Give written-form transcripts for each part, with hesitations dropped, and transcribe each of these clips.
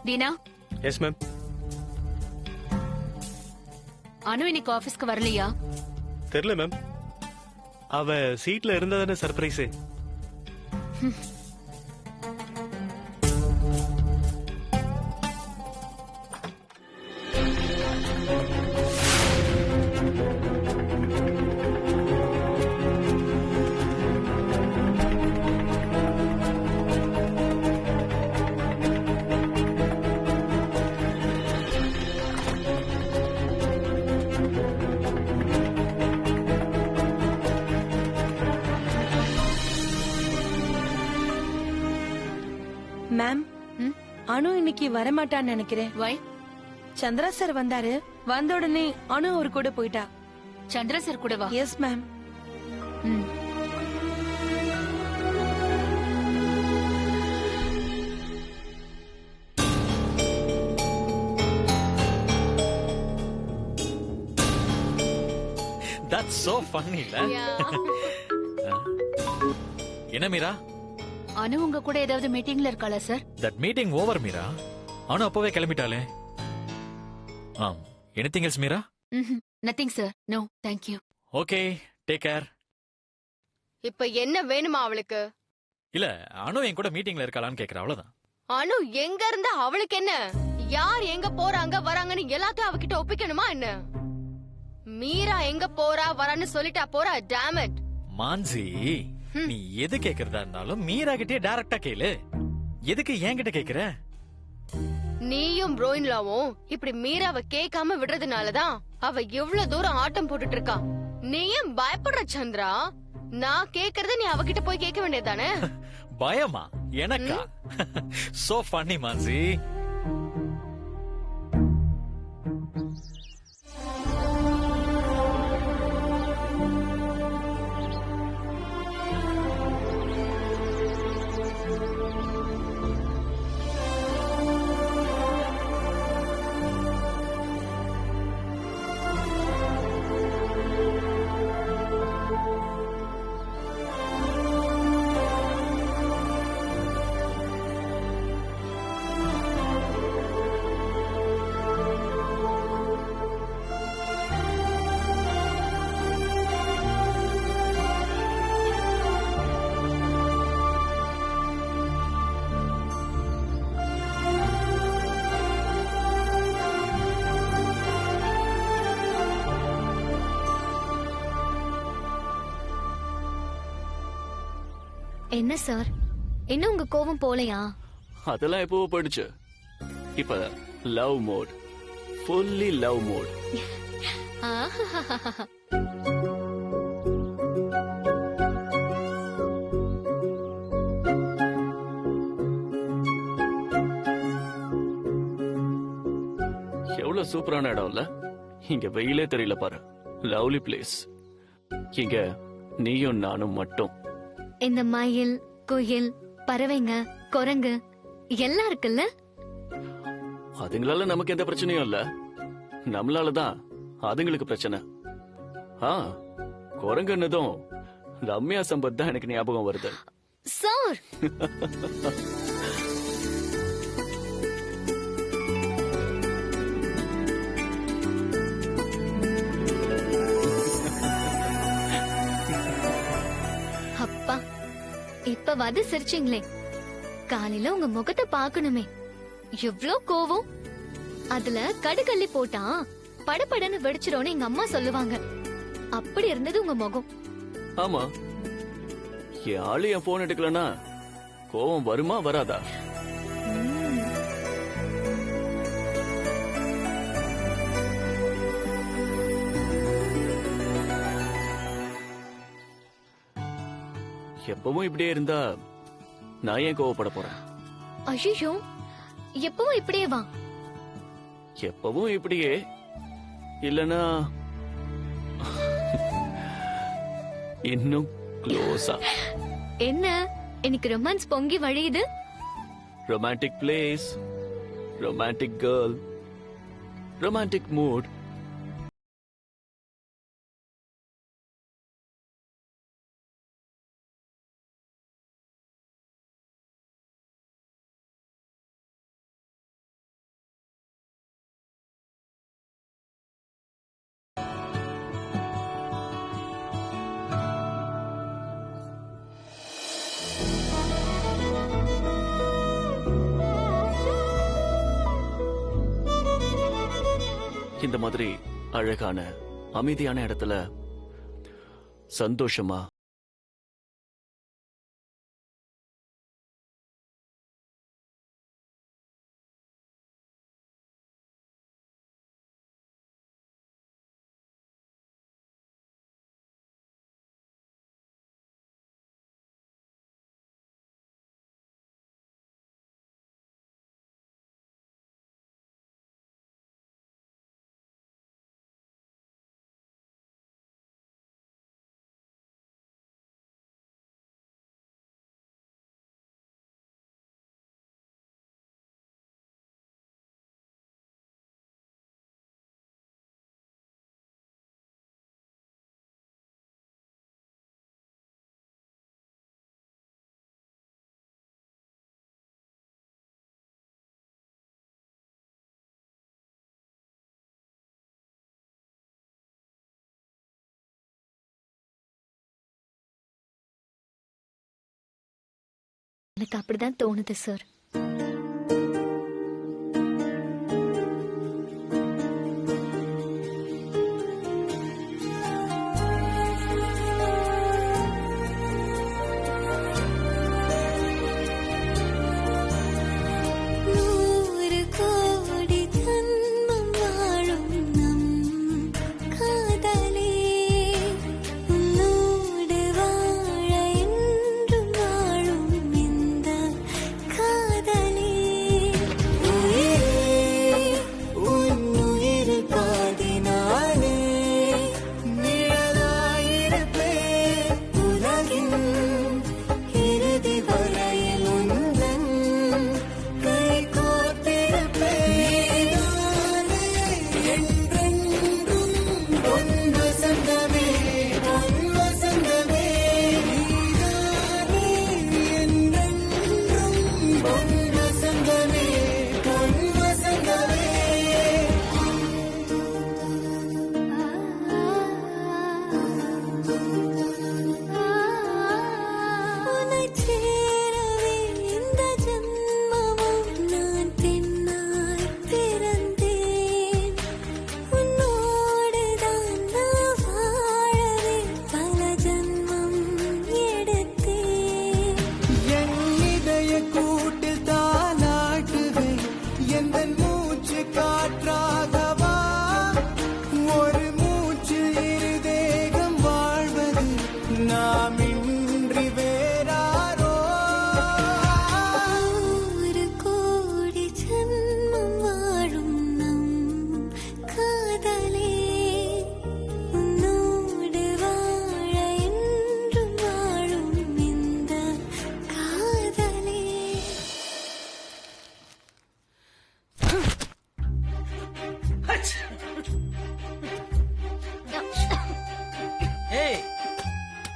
Dheena, yes ma'am. அனு இன்னைக்கு ஆபீஸ்க்கு வரலையா? தெரியல மேம். அவ சீட்ல இருந்ததானே சர்ப்ரைஸ். மேம், அனு இன்னைக்கு வரமாட்டான்னு நினைக்கிறேன். வை? சந்திரா சார் வந்தாரு. வந்த உடனே அனு அவர் கூட போயிட்டா. சந்திரா சார் கூட வா. Yes ma'am. That's so funny, இல்ல? என்ன மீரா? அனு உங்க கூட ஏதாவது மீட்டிங்ல இருக்காளா sir? That meeting over, Meera. Anu அப்பவே கிளம்பிட்டாளே. Anything else, Meera? Nothing sir. No, thank you. Okay, take care. இப்ப என்ன வேணுமா அவளுக்கு? இல்ல, அனு என் கூட மீட்டிங்ல இருக்காளான்னு கேக்குறா, அவ்வளவுதான். அனு எங்க இருந்தா அவளுக்கு என்ன? யார் எங்க போறாங்க வராங்கன்னு எல்லாத்தையும் அவகிட்ட ஒப்பிக்கணுமா என்ன? மீரா எங்க போறா வரான்னு சொல்லிட்டா போறா. Dam it. மான்சி, நீ எது கேக்குறதா இருந்தாலும் மீரா கிட்டே டைரக்டா கேளு. எதுக்கு என்கிட்ட கேக்குற? நீயும் ப்ரோயின்லாவும் இப்படி மீராவை கேட்காம விடுறதுனாலதான் அவ எவ்வளவு தூரம் ஆட்டம் போட்டுட்டு இருக்கா. நீ ஏன் பயப்படுற சந்திரா? நான் கேக்குறத நீ அவகிட்ட போய் கேட்க வேண்டியதானே? பயமா? எனக்கா? So funny, Mansi. என்ன சார், இன்னும் உங்க கோவம் போலையா? அதெல்லாம் எப்போ போயிடுச்சு. இப்ப love mode, fully love mode. எவ்வளவு சூப்பரான இடம் இல்ல? இங்க வெயிலே தெரியல பாரு. Lovely place. இங்க நீயும் நானும் மட்டும். இந்த மயில், குயில், பறவைங்க, குரங்கு எல்லாம் இருக்குல்ல? அதுங்களால நமக்கு எந்த பிரச்சனையும் இல்ல. நம்மளாலதான் அதுங்களுக்கு பிரச்சனை. குரங்குன்னதும் ரம்யா சம்பத் தான் எனக்கு ஞாபகம் வருது. சார், அப்பா, இப்பவாது சிரிச்சிங்களே. காலையில உங்க முகத்தை பாக்கணுமே. எவ்ளோ கோவம். அதுல கடுகல்லி போட்டா படபடன்னு வெடிச்சிரோன்னு எங்க அம்மா சொல்லுவாங்க. அப்படி இருந்தது உங்க முகம். ஆமா, என் ஆளு என் போன் எடுக்கலனா கோவம் வருமா வராதா? எப்பவும் இப்படியே இருந்தா நான் ஏன் கோவப்பட போறேன்? ஐயோ, எப்பவும் இப்படியே வா. எப்பவும் இப்படியே இல்லனா இன்னும் க்ளோஸா. என்ன எனக்கு ரொமான்ஸ் பொங்கி வழியுது? Romantic place, romantic girl, romantic mood. இந்த மாதிரி அழகான அமைதியான இடத்துல சந்தோஷமா எனக்கு அப்படிதான் தோணுது சார்.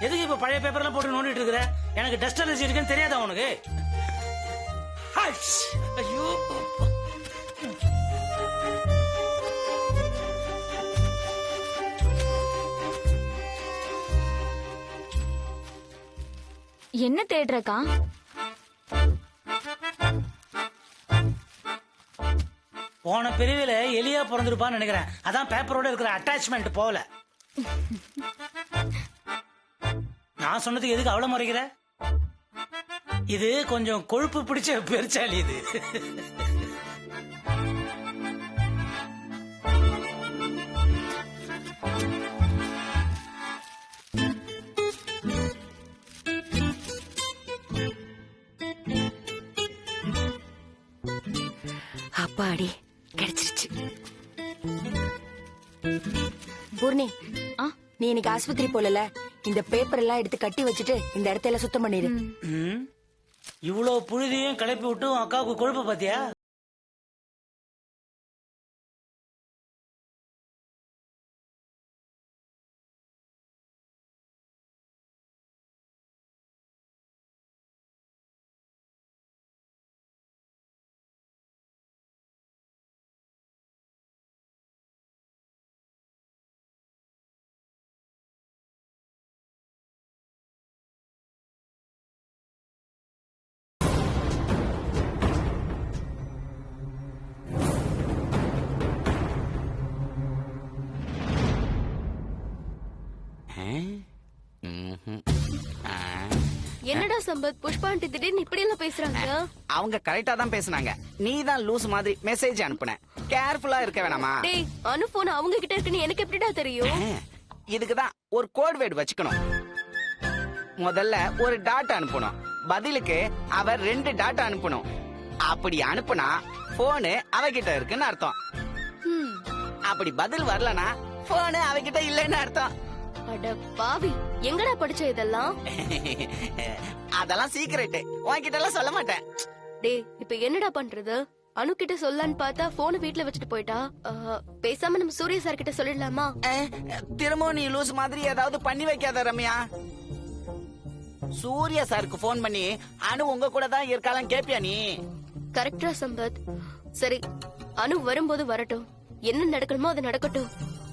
எதுக்கு இப்ப பழைய பேப்பர்லாம் போட்டு நோண்டிட்டு இருக்கிற? எனக்கு டஸ்ட் அலர்ஜி இருக்குன்னு தெரியாதா உனக்கு? ஐயோ, என்ன தேடுறக்கா? போன பிரிவில எலியா பிறந்திருப்பான்னு நினைக்கிறேன். அதான் பேப்பரோட இருக்கிற அட்டாச்மெண்ட் போகல. நான் சொன்னதுக்கு எதுக்கு அவ்வளவு முறைகிற? இது கொஞ்சம் கொழுப்பு பிடிச்ச பெருச்சாலி இது. அப்பாடி கிடைச்சிருச்சு. பூர்ணி, நீ இன்னைக்கு ஆஸ்பத்திரி போலல, இந்த பேப்பர் எல்லாம் எடுத்து கட்டி வச்சுட்டு இந்த இடத்துல சுத்தம் பண்ணிரு. இவ்வளவு புழுதியும் கிளப்பி விட்டு அக்காவுக்கு கொழுப்ப பாத்தியா? என்னடா சம்பத், புஷ்பா ஆண்டி திடீர்னு இப்படி எல்லாம் பேசுறாங்க? அவங்க கரெக்டா தான் பேசுனாங்க. நீ தான் லூஸ் மாதிரி மெசேஜ் அனுப்புன. கேர்ஃபுல்லா இருக்க வேணாமா? டேய், அனு போன் அவங்க கிட்ட இருக்குன்னு எனக்கு எப்படிடா தெரியும்? இதுக்குதான் ஒரு கோட் வேர்டு வச்சுக்கணும். முதல்ல ஒரு டாட் அனுப்பணும், பதிலுக்கு அவ 2 டாட் அனுப்பணும். அப்படி அனுப்புனா போனு அவகிட்ட இருக்குன்னு அர்த்தம். அப்படி பதில் வரலனா போனு அவகிட்ட இல்லைன்னு அர்த்தம். அட பாவி, எங்கடா படிச்ச இதெல்லாம்? அதெல்லாம் சீக்ரெட், உன்கிட்ட எல்லாம் சொல்ல மாட்டேன். டேய், இப்ப என்னடா பண்றது? அனு கிட்ட சொல்லலான்னு பார்த்தா போன வீட்ல வச்சுட்டு போயிட்டா. பேசாம நம்ம சூரிய சார் கிட்ட சொல்லிடலாமா? திரும்பவும் நீ லூஸ் மாதிரி ஏதாவது பண்ணி வைக்காத ரம்யா. சூர்யா சாருக்கு போன் பண்ணி அனு உங்க கூட தான் இருக்காளான்னு கேப்பியா நீ? கரெக்டா சம்பத். சரி, அனு வரும்போது வரட்டும், என்ன நடக்கணுமோ அது நடக்கட்டும்.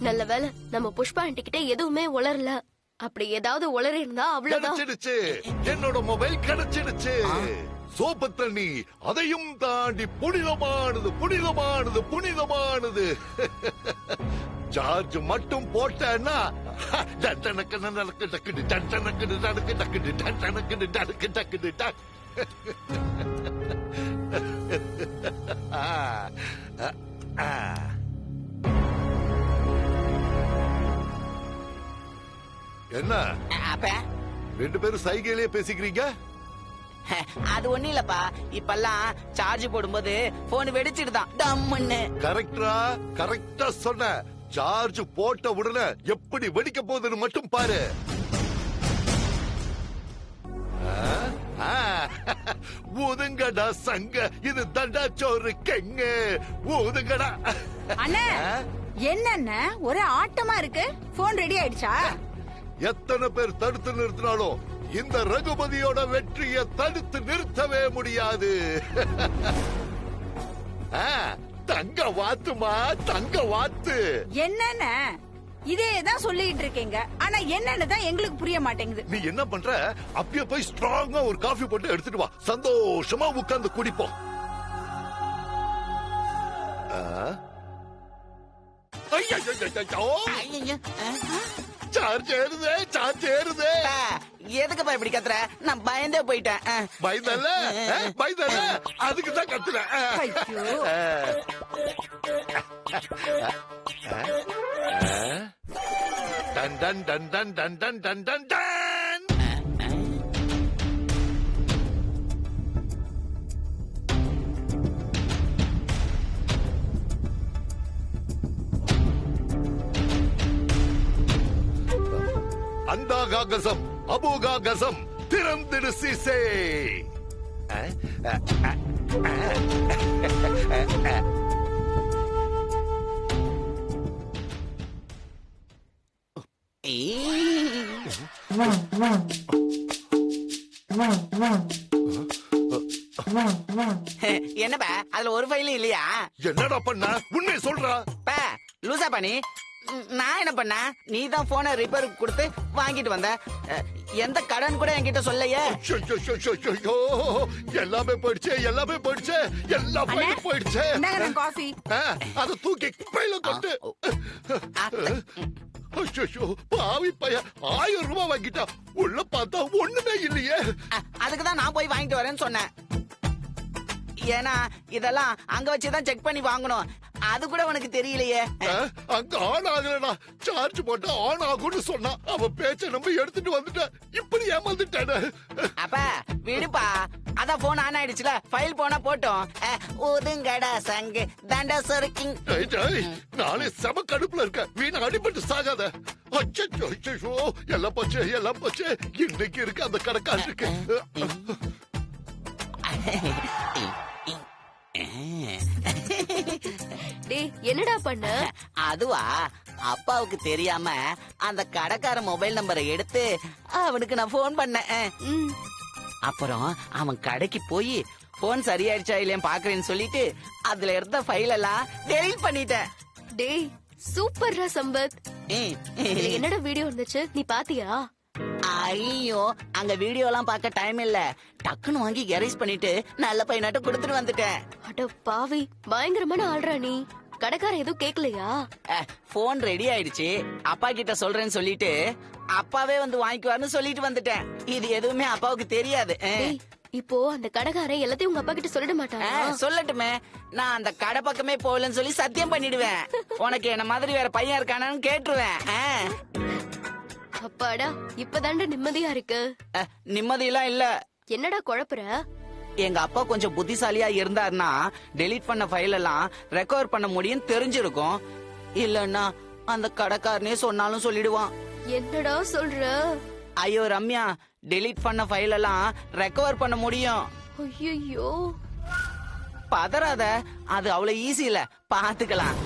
நல்ல வேளை நம்ம புஷ்பா ஆண்டி கிட்ட எதுவுமே உளரல. அப்படி ஏதாவது உளறி இருந்தா அவ்வளவுதான். கிடைச்சிடுச்சு, என்னோட மொபைல் கிடைச்சிடுச்சு. சோப்பு தண்ணி அதையும் தாண்டி புனிதமானது புனிதமானது புனிதமானது. சார்ஜ் மட்டும் போட்டேன்னா டக்கு நடக்கு டக்கு டக்கு நடக்கு டக்கு டக்கு டக்கு டக்கு டக்கு. என்ன அப்ப 2 பேரும் சைகையிலேயே பேசிக்கிறீங்க? அது ஒண்ணு இல்லப்பா, இப்பெல்லாம் சார்ஜ் போடும்போது போன் வெடிச்சிடுதான் டம்முன்னு. கரெக்டா சொன்ன. சார்ஜ் போட்ட உடனே எப்படி வெடிக்க போகுதுன்னு மட்டும் பாரு. ஊதுங்கடா சங்க, இது தண்டா சோறு கெங்க. ஊதுங்கடா. அண்ணா என்ன ஒரே ஆட்டமா இருக்கு? போன் ரெடி ஆயிடுச்சா? எத்தனை பேர் தடுத்து நிறுத்தினாலும் இந்த ரகுபதியோட வெற்றியை தடுத்து நிறுத்தவே முடியாது. தங்க வாத்துமா, தங்க வாத்து. என்னென்ன இதேதான் சொல்லிட்டு இருக்கீங்க, ஆனா என்னன்னு தான் எங்களுக்கு புரிய மாட்டேங்குது. நீ என்ன பண்ற? அப்படியே போய் ஸ்ட்ராங்கா ஒரு காஃபி போட்டு எடுத்துட்டு வா, சந்தோஷமா உட்கார்ந்து குடிப்போம். சார்ஜ் ஏறுதே, சார்ஜ் ஏறுதே. எதுக்குப்பா இப்படி கத்துற? நான் பயந்தே போயிட்டேன். பயந்தல்ல, பயந்தல்ல, அதுக்கு தான் கத்துறேன். டன் டன் டன் டன் டன் டன் டன் டன் டன். அண்டாகாகசம் அபோகாகசம் திறந்திடு சீசே. என்னப்பா அதுல ஒரு ஃபைலும் இல்லையா? என்னடா பண்ண? உண்மை சொல்றா. லூசா பண்ணி நான் என்ன பண்ண? நீ தான் போனை ரிப்பேருக்கு கொடுத்து வாங்கிட்டு வந்த. எந்த கடன் கூட என்கிட்ட சொல்லலையே. எல்லாமே போயிடுச்சு, எல்லாமே போயிடுச்சு, எல்லா பையிலும் போயிடுச்சு. காஃபி அதை தூக்கி பையில கொண்டு. பாவி பைய 1000 ரூபாய் வாங்கிட்டா, உள்ள பார்த்தா ஒண்ணுமே இல்லையே. அதுக்குதான் நான் போய் வாங்கிட்டு வரேன்னு சொன்னேன். ஏன்னா இதெல்லாம் அங்க வச்சுதான் செக் பண்ணி வாங்கணும். அது கூட உனக்கு தெரியலையே. அங்க ஆன் ஆகலடா. சார்ஜ் போட்டா ஆன் ஆகும்னு சொன்னா அவ பேச்ச நம்ப எடுத்துட்டு வந்துட்டேன். இப்படி ஏமாந்துட்டானே. அப்ப விடுப்பா, அதான் போன் ஆன் ஆயிடுச்சுல, ஃபைல் போனா போட்டோம். ஊதுங்கடா சங்கு தண்ட சறுக்கிங். நாளை செம கடுப்புல இருக்க, வீணா அடிபட்டு சாகாத. அச்சோ, எல்லாம் போச்சு, எல்லாம் போச்சு. இன்னைக்கு இருக்கு அந்த கடைக்காரருக்கு. டேய், என்னடா பண்ண? அதுவா, அப்பாவுக்கு தெரியாம அந்த கடைக்கார மொபைல் நம்பரை எடுத்து அவனுக்கு நான் போன் பண்ணேன். அப்புறம் அவன் கடைக்கு போய் போன் சரியாயிடுச்சா இல்லையா பாக்குறேன்னு சொல்லிட்டு அதுல இருந்த ஃபைல் எல்லாம் டெலீட் பண்ணிட்டேன். டேய், சூப்பர்ரா சம்பத். இதுல என்னடா வீடியோ இருந்துச்சு, நீ பாத்தியா? ஐயோ, அங்க வீடியோ எல்லாம் பார்க்க டைம் இல்ல. டக்குன்னு வாங்கி எரேஸ் பண்ணிட்டு நல்ல பையனாட்ட கொடுத்துட்டு வந்துட்டேன். அட பாவி, பயங்கரமான ஆள்றா நீ. கடைக்காரன் எதுவும் கேக்கலையா? போன் ரெடி ஆயிடுச்சு, அப்பா கிட்ட சொல்றேன்னு சொல்லிட்டு அப்பாவே வந்து வாங்கிக்குவாருன்னு சொல்லிட்டு வந்துட்டேன். இது எதுவுமே அப்பாவுக்கு தெரியாது. இப்போ அந்த கடைக்காரன் எல்லாத்தையும் உங்க அப்பா கிட்ட சொல்லிட மாட்டாரா? சொல்லட்டுமே, நான் அந்த கடை பக்கமே போகலன்னு சொல்லி சத்தியம் பண்ணிடுவேன். உனக்கு என்ன மாதிரி வேற பையன் இருக்கானு கேட்டுருவேன். அப்பாடா, இப்பதான்டா நிம்மதியா இருக்கு. நிம்மதியெல்லாம் இல்ல. என்னடா குழப்புற? எங்க அப்பா கொஞ்சம் புத்திசாலியா இருந்தாருன்னா டெலீட் பண்ண ஃபைல் எல்லாம் ரெக்கவர் பண்ண முடியும் தெரிஞ்சிருக்கும். இல்லன்னா அந்த கடைக்காரனே சொன்னாலும் சொல்லிடுவான். என்னடா சொல்ற? ஐயோ ரம்யா, டெலீட் பண்ண ஃபைல் எல்லாம் ரெக்கவர் பண்ண முடியும். ஐயோ, பதறாத, அது அவ்வளவு ஈஸி இல்ல, பாத்துக்கலாம்.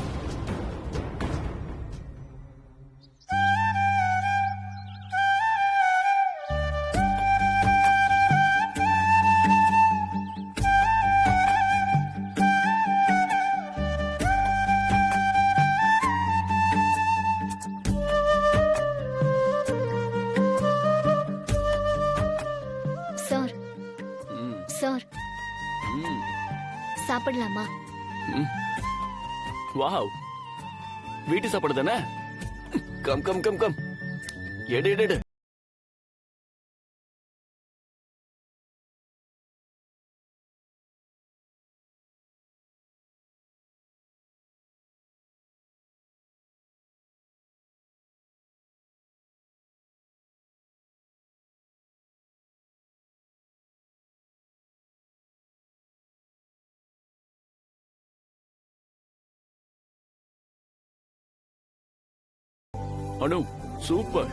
சார் ம், சார் ம், சாப்பிடலாமா? ம். வாவ், வீட்டு சாப்பாடு தானே? கம் கம் கம் கம், எடு எடு எடு. அனு, சூப்பர்.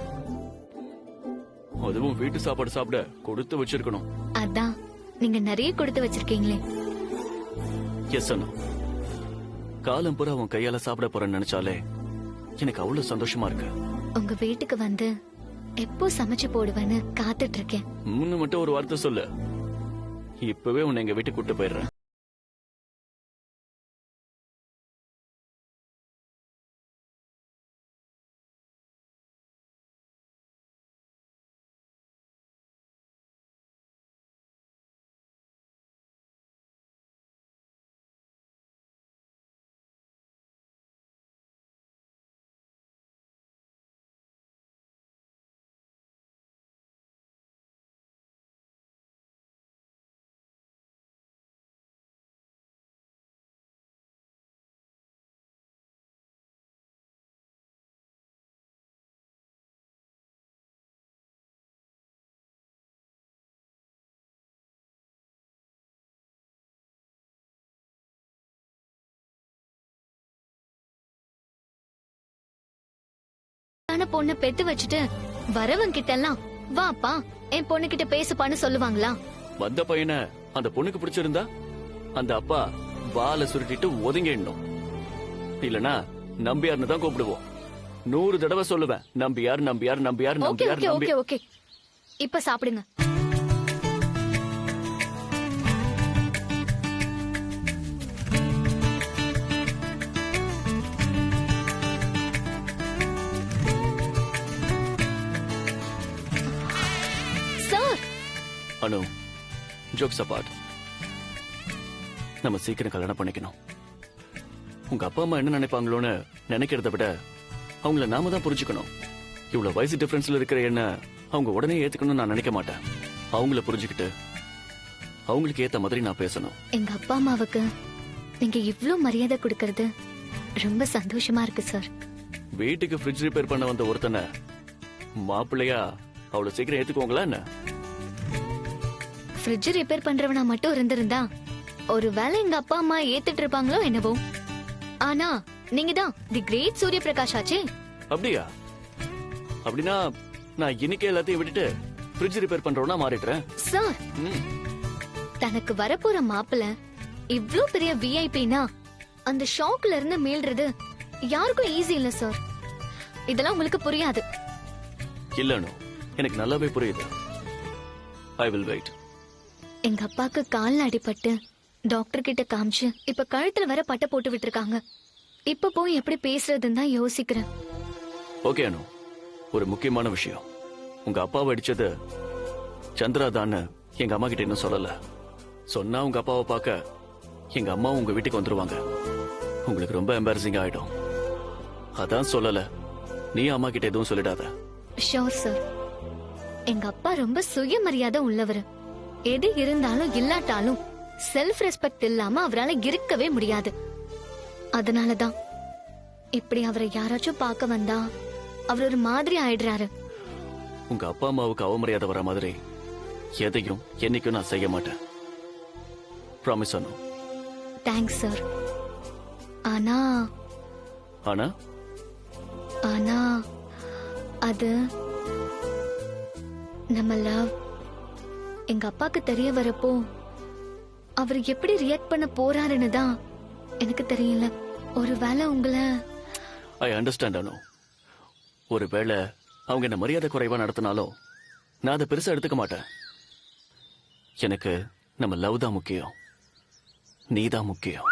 அதுவும் வீட்டு சாப்பாடு சாப்பிட கொடுத்து வச்சிருக்கணும். அதான் நீங்க நிறைய கொடுத்து வச்சிருக்கீங்களே. எஸ் அனு, காலம் பூரா உன் கையால சாப்பிட போறேன்னு நினைச்சாலே எனக்கு அவ்வளவு சந்தோஷமா இருக்கு. உங்க வீட்டுக்கு வந்து எப்போ சமைச்சு போடுவேன்னு காத்துட்டு இருக்கேன். முன்ன மட்டும் ஒரு வார்த்தை சொல்லு, இப்பவே உன்னை எங்க வீட்டுக்கு கூட்டு போயிடுறேன். பொண்ணு பெத்து வச்சுட்டு வரவங்க கிட்ட எல்லாம் வாப்பா என் பொண்ணு கிட்ட பேசுப்பான்னு சொல்லுவாங்களா? வந்த பையனை அந்த பொண்ணுக்கு பிடிச்சிருந்தா அந்த அப்பா வாலை சுருட்டிட்டு ஒதுங்கிடணும். இல்லனா நம்பியார்னு தான் கூப்பிடுவோம். 100 தடவை சொல்லுவேன், நம்பியார் நம்பியார் நம்பியார் ஓகே நம்பியார் ஓகே நம்பி. ஓகே ஓகே, இப்ப சாப்பிடுங்க. சார், அனு, ஜோக்ஸ் அபார்ட், நம்ம சீக்கிரம் கல்யாணம் பண்ணிக்கணும். உங்க அப்பா அம்மா என்ன நினைப்பாங்களோன்னு நினைக்கிறத விட அவங்கள நாம தான் புரிஞ்சுக்கணும். இவ்வளவு வயசு டிஃபரன்ஸ்ல இருக்கிற என்ன அவங்க உடனே ஏத்துக்கணும்னு நான் நினைக்க மாட்டேன். அவங்கள புரிஞ்சுக்கிட்டு அவங்களுக்கு ஏத்த மாதிரி நான் பேசணும். எங்க அப்பா அம்மாவுக்கு நீங்க இவ்ளோ மரியாதை கொடுக்கறது ரொம்ப சந்தோஷமா இருக்கு சார். வீட்டுக்கு ஃப்ரிட்ஜ் ரிப்பேர் பண்ண வந்த ஒருத்தனை மாப்பிள்ளையா அவ்வளவு சீக்கிரம் ஏத்துக்குவாங்களா என்ன? ஃப்ரிட்ஜ் ரிப்பேர் பண்றவனா மட்டும் இருந்திருந்தா ஒருவேளை எங்க அப்பா அம்மா ஏத்துட்டு இருப்பாங்களோ என்னவோ. ஆனா நீங்க தான் தி கிரேட் சூரிய பிரகாஷ் ஆச்சே. அப்படியா? அப்படின்னா நான் இன்னைக்கு எல்லாத்தையும் விட்டுட்டு ஃப்ரிட்ஜ் ரிப்பேர் பண்றவனா மாறிடுறேன். சார், ம். தனக்கு வரப்போற மாப்பிள்ள இவ்ளோ பெரிய விஐபினா அந்த ஷாக்ல இருந்து மீள்றது யாருக்கும் ஈஸி இல்ல சார். இதெல்லாம் உங்களுக்கு புரியாது. இல்லன்னு எனக்கு நல்லாவே புரியுது. I will wait. எங்க அப்பாக்கு கால்ல அடிபட்டு டாக்டர் கிட்ட காமிச்சு இப்ப கழுத்துல வர பட்டை போட்டு விட்டுருக்காங்க. இப்ப போய் எப்படி பேசுறதுன்னு தான் யோசிக்கிறேன். ஓகே அனு, ஒரு முக்கியமான விஷயம். உங்க அப்பாவை அடிச்சது சந்திரா தான் எங்க அம்மா கிட்ட இன்னும் சொல்லல. சொன்னா உங்க அப்பாவை பார்க்க எங்க அம்மா உங்க வீட்டுக்கு வந்துருவாங்க. உங்களுக்கு ரொம்ப எம்பாரசிங் ஆயிடும். அதான் சொல்லல. நீ அம்மா கிட்ட எதுவும் சொல்லிடாத. Sure sir. எங்க அப்பா ரொம்ப சுயமரியாதை உள்ளவர். எது இருந்தாலும் இல்லாட்டாலும் செல்ஃப் ரெஸ்பெக்ட் இல்லாம அவரால இருக்கவே முடியாது. அதனாலதான் இப்படி அவரை யாராச்சும் பார்க்க வந்தா அவர் ஒரு மாதிரி ஆயிடுறாரு. உங்க அப்பா அம்மாவுக்கு அவமரியாதை வர மாதிரி எதையும் என்னைக்கும் நான் செய்ய மாட்டேன். ப்ராமிஸ் அனு. Thanks sir. ஆனா ஆனா ஆனா அது நம்ம லவ் எங்க அப்பாக்கு தெரிய வரப்போ அவர் எப்படி ரியாக்ட் பண்ண போறாருன்னு தான் எனக்கு தெரியல. ஒருவேளை உங்களை ஐ அண்டர்ஸ்டாண்ட் அனு. ஒருவேளை அவங்க என்ன மரியாதை குறைவா நடத்தினாலும் நான் அதை பெருசா எடுத்துக்க மாட்டேன். எனக்கு நம்ம லவ் தான் முக்கியம். நீதான் முக்கியம்.